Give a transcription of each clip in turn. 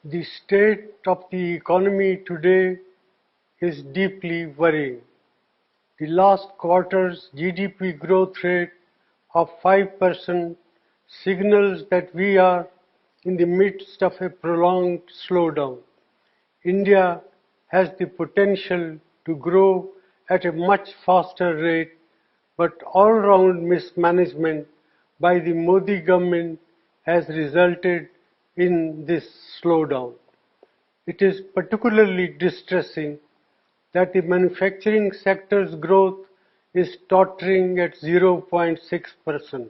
The state of the economy today is deeply worrying. The last quarter's GDP growth rate of 5% signals that we are in the midst of a prolonged slowdown. India has the potential to grow at a much faster rate, but all-round mismanagement by the Modi government has resulted in this slowdown. It is particularly distressing that the manufacturing sector's growth is tottering at 0.6%.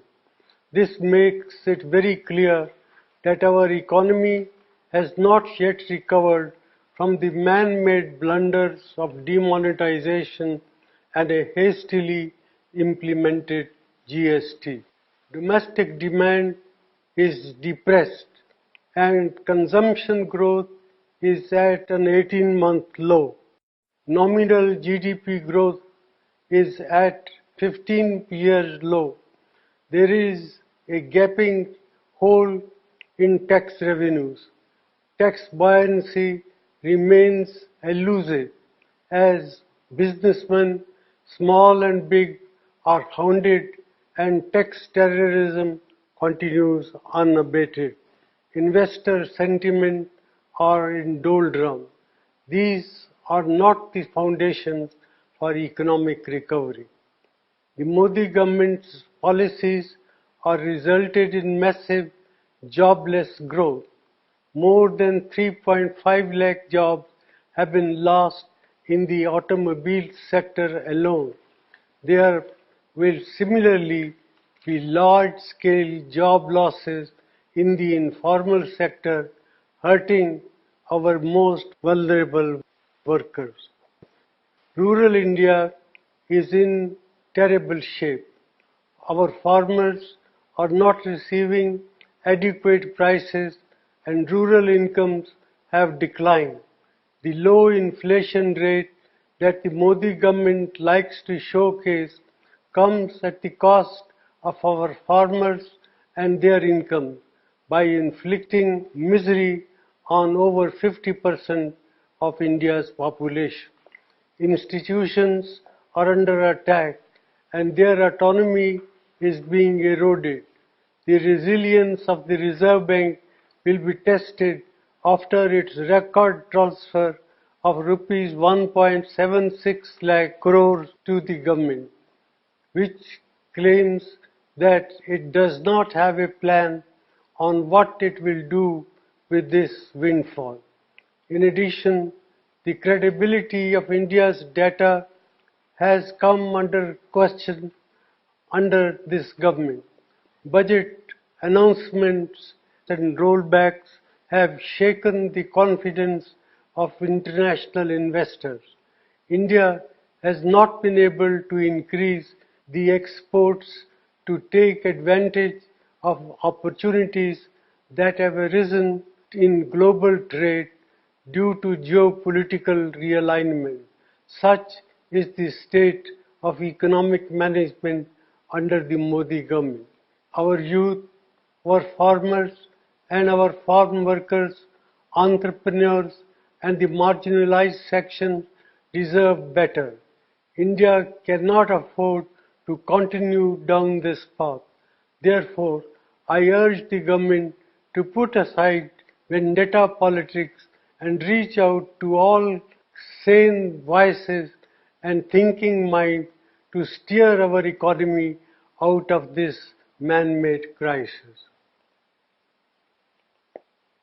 This makes it very clear that our economy has not yet recovered from the man-made blunders of demonetization and a hastily implemented GST. Domestic demand is depressed and consumption growth is at an 18-month low. Nominal GDP growth is at 15-year low. There is a gaping hole in tax revenues. Tax buoyancy remains elusive as businessmen, small and big, are hounded and tax terrorism continues unabated. Investor sentiment are in doldrums. These are not the foundations for economic recovery. The Modi government's policies are resulted in massive jobless growth. More than 3.5 lakh jobs have been lost in the automobile sector alone. There will similarly be large-scale job losses in the informal sector, hurting our most vulnerable workers. Rural India is in terrible shape. Our farmers are not receiving adequate prices and rural incomes have declined. The low inflation rate that the Modi government likes to showcase comes at the cost of our farmers and their income by inflicting misery on over 50% of India's population. Institutions are under attack and their autonomy is being eroded. The resilience of the Reserve Bank will be tested after its record transfer of rupees 1.76 lakh crores to the government, which claims that it does not have a plan on what it will do with this windfall. In addition, the credibility of India's data has come under question under this government. Budget announcements and rollbacks have shaken the confidence of international investors. India has not been able to increase the exports to take advantage of opportunities that have arisen in global trade due to geopolitical realignment. Such is the state of economic management under the Modi government. Our youth, our farmers and our farm workers, entrepreneurs and the marginalized section deserve better. India cannot afford to continue down this path. Therefore, I urge the government to put aside vendetta politics and reach out to all sane voices and thinking minds to steer our economy out of this man-made crisis.